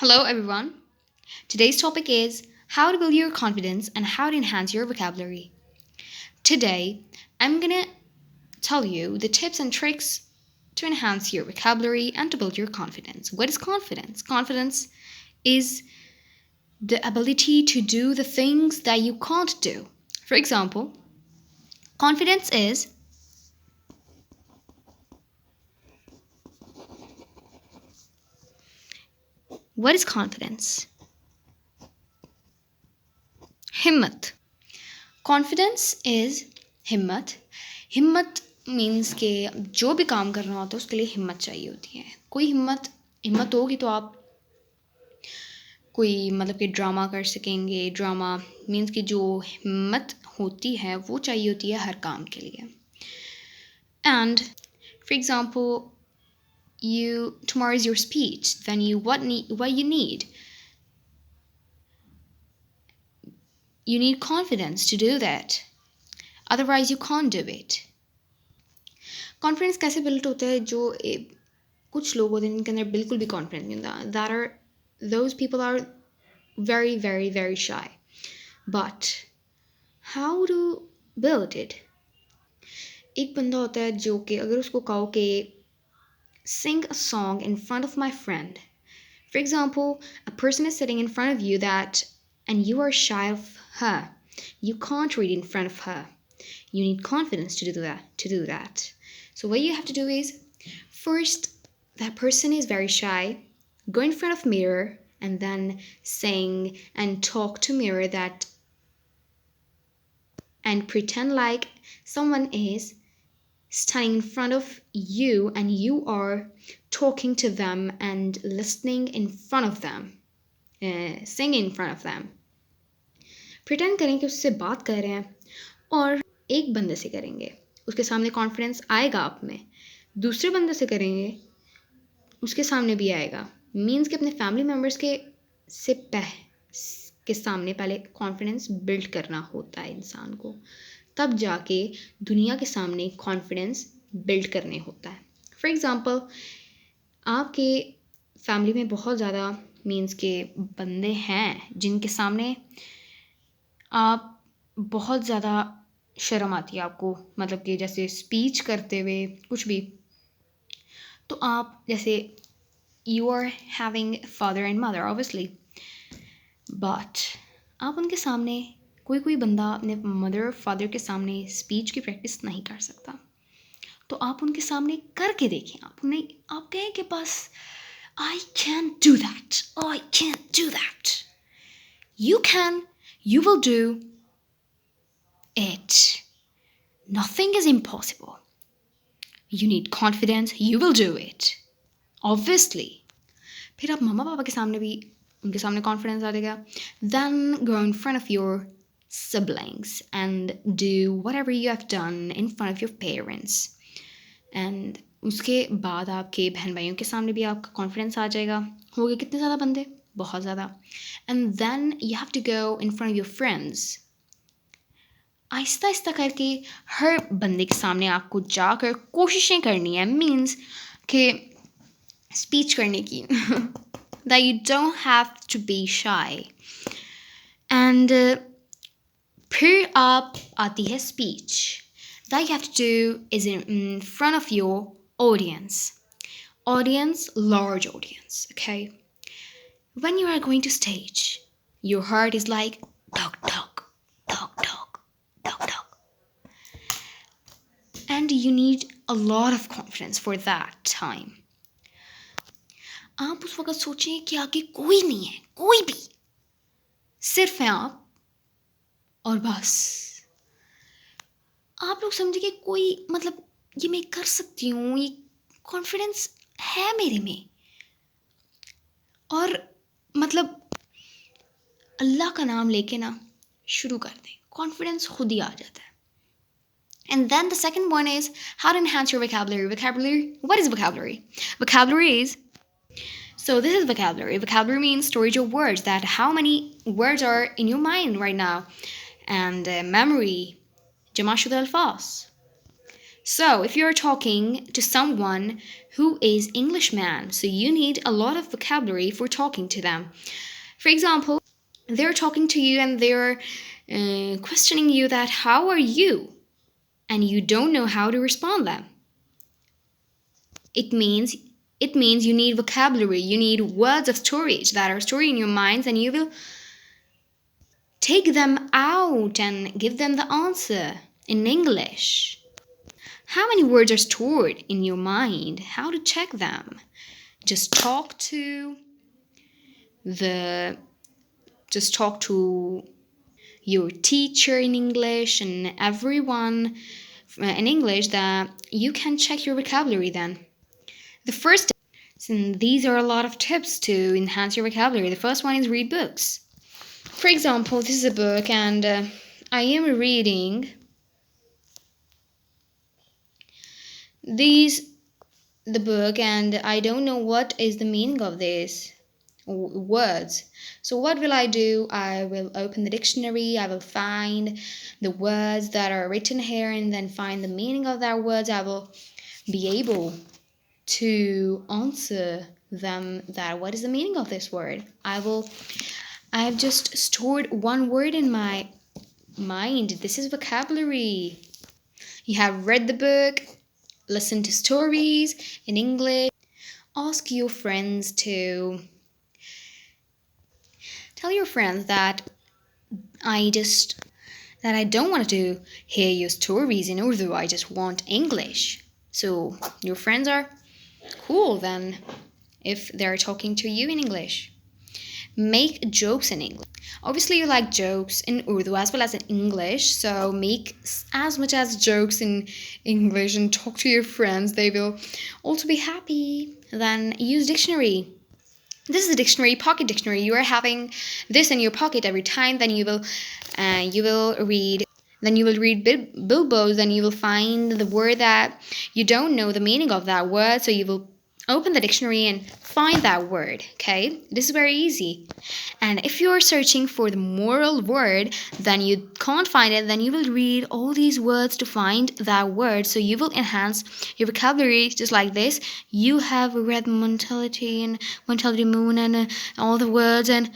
Hello, everyone. Today's topic is how to build your confidence and how to enhance your vocabulary. Today, I'm gonna tell you the tips and tricks to enhance your vocabulary and to build your confidence. What is confidence? Confidence is the ability to do the things that you can't do. For example, confidence is what is confidence? Himmat. Confidence is हिम्मत हिम्मत means के जो भी काम करना होता है उसके लिए हिम्मत चाहिए होती है कोई हिम्मत हिम्मत होगी तो आप कोई मतलब कि ड्रामा कर सकेंगे ड्रामा मीन्स कि जो हिम्मत होती है वो चाहिए होती है हर काम के लिए and for example you tomorrow is your speech then you need confidence to do that otherwise you can't do it confidence कैसे बिल्ड होता है जो कुछ लोग होते हैं जिनके अंदर बिल्कुल भी कॉन्फिडेंस नहीं होता that are those people are very very very shy but how to build it एक बंदा होता है जो कि अगर उसको कहो कि sing a song in front of my friend for example a person is sitting in front of you that and you are shy of her you can't read in front of her you need confidence to do that so what you have to do is first that person is very shy go in front of mirror and then sing and talk to mirror that and pretend like someone is standing in front of you and you are talking to them and listening in front of them singing in front of them pretend करें कि उससे बात कर रहे हैं और एक बंदे से करेंगे उसके सामने कॉन्फिडेंस आएगा आप में दूसरे बंदे से करेंगे उसके सामने भी आएगा मीन्स कि अपने फैमिली मेम्बर्स के सामने पहले कॉन्फिडेंस बिल्ड करना होता है इंसान को तब जाके दुनिया के सामने कॉन्फिडेंस बिल्ड करने होता है फॉर एग्ज़ाम्पल आपके फैमिली में बहुत ज़्यादा मीन्स के बंदे हैं जिनके सामने आप बहुत ज़्यादा शर्म आती है आपको मतलब कि जैसे स्पीच करते हुए कुछ भी तो आप जैसे you are having father and mother obviously but आप उनके सामने कोई बंदा अपने मदर और फादर के सामने स्पीच की प्रैक्टिस नहीं कर सकता तो आप उनके सामने करके देखें आप कहें कि बस I can do that you can you will do it nothing is impossible you need confidence you will do it obviously फिर आप मम्मा पापा के सामने भी उनके सामने कॉन्फिडेंस आ जाएगा then go in front of your siblings and do whatever you have done in front of your parents and उसके बाद आपके बहन भाइयों के सामने भी आपका कॉन्फिडेंस आ जाएगा हो गए कितने ज़्यादा बंदे बहुत ज़्यादा and then you have to go in front of your friends Aahista Aahista करके हर बंदे के सामने आपको जाकर कोशिशें करनी है मीन्स कि स्पीच करने की that you don't have to be shy and फिर आप आती है speech that you have to do is in front of your audience large audience okay when you are going to stage your heart is like dog dog dog dog dog dog and you need a lot of confidence for that time आप उस वक्त सोचें कि आगे कोई नहीं है कोई भी सिर्फ हैं आप और बस आप लोग समझे कि कोई मतलब ये मैं कर सकती हूँ ये कॉन्फिडेंस है मेरे में और मतलब अल्लाह का नाम लेके ना शुरू कर दें कॉन्फिडेंस खुद ही आ जाता है and then the second one is how to enhance your vocabulary what is vocabulary is so this is vocabulary means storage of words that how many words are in your mind right now and memory जमा शुदा अल्फाज So, if you're talking to someone who is Englishman, so you need a lot of vocabulary for talking to them. For example, they're talking to you and they're questioning you that how are you? And you don't know how to respond them. It means you need vocabulary, you need words of storage that are stored in your minds, and you will take them out and give them the answer in English. How many words are stored in your mind? How to check them? Just talk to the just talk to your teacher in English and everyone in English that you can check your vocabulary then. The first, and these are a lot of tips to enhance your vocabulary. The first one is read books. For example, this is a book and I am reading these the book and I don't know what is the meaning of these words. So what will I do? I will open the dictionary, I will find the words that are written here and then find the meaning of that words. I will be able to answer them that what is the meaning of this word. I have just stored one word in my mind. This is vocabulary. You have read the book, listened to stories in English. Ask your friends to tell your friends that I just that I don't want to hear your stories in Urdu. I just want English. So your friends are cool then if they're talking to you in English. Make jokes in English. Obviously, you like jokes in Urdu as well as in English, so make as much as jokes in English and talk to your friends. They will also be happy. Then use dictionary. This is a dictionary, pocket dictionary. You are having this in your pocket every time. Then you will read. Then you will read billboards. Then you will find the word that you don't know the meaning of that word. So you will open the dictionary and find that word. Okay, this is very easy. And if you're searching for the moral word, then you can't find it, then you will read all these words to find that word. So you will enhance your vocabulary just like this. You have read mentality and mentality moon and all the words, and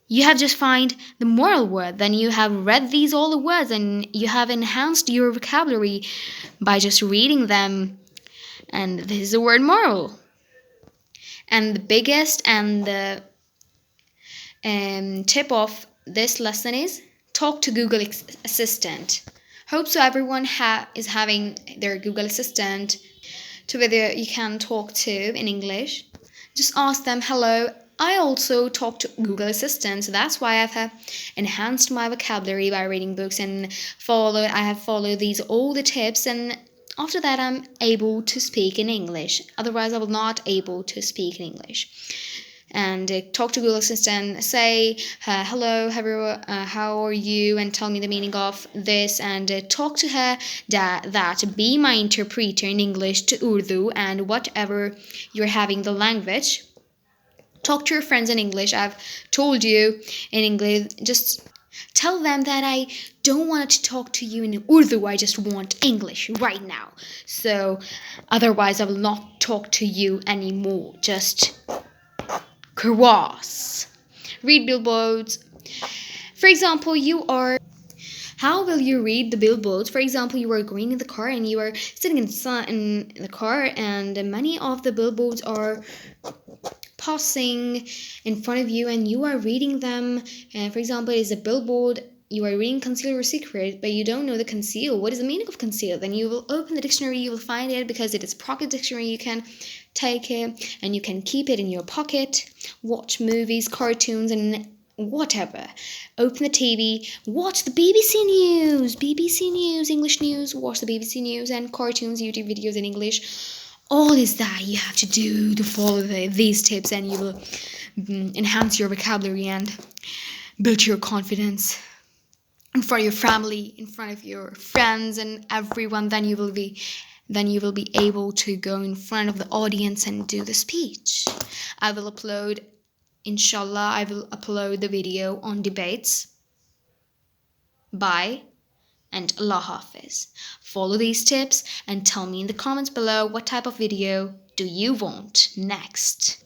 you have just find the moral word. Then you have read these all the words and you have enhanced your vocabulary by just reading them. And this is the word moral. And the biggest and the tip of this lesson is talk to Google Assistant. Hope so everyone is having their Google Assistant to whether you can talk to in English. Just ask them, hello, I also talk to Google Assistant. So that's why I've enhanced my vocabulary by reading books and I have followed these all the tips, and after that I'm able to speak in English. Otherwise I will not able to speak in English. And talk to Google Assistant, say hello everyone, how are you, and tell me the meaning of this, and talk to her that be my interpreter in English to Urdu and whatever you're having the language. Talk to your friends in English. I've told you in English, just tell them that I don't want to talk to you in Urdu, I just want English right now. So otherwise I will not talk to you anymore. Just cross. Read billboards. For example, how will you read the billboards? For example, you are going in the car and you are sitting in the car, and many of the billboards are passing in front of you and you are reading them. And for example, it is a billboard, you are reading conceal your secret, but you don't know the conceal. What is the meaning of conceal? Then you will open the dictionary, you will find it because it is pocket dictionary. You can take it and you can keep it in your pocket, watch movies, cartoons, and whatever. Open the TV, watch the BBC News, English news, watch the BBC News and cartoons, YouTube videos in English. All is that you have to do to follow these tips, and you will enhance your vocabulary and build your confidence in front of your family, in front of your friends and everyone. Then you will be able to go in front of the audience and do the speech. Inshallah, I will upload the video on debates. Bye. and Allah Hafiz. Follow these tips and tell me in the comments below what type of video do you want next.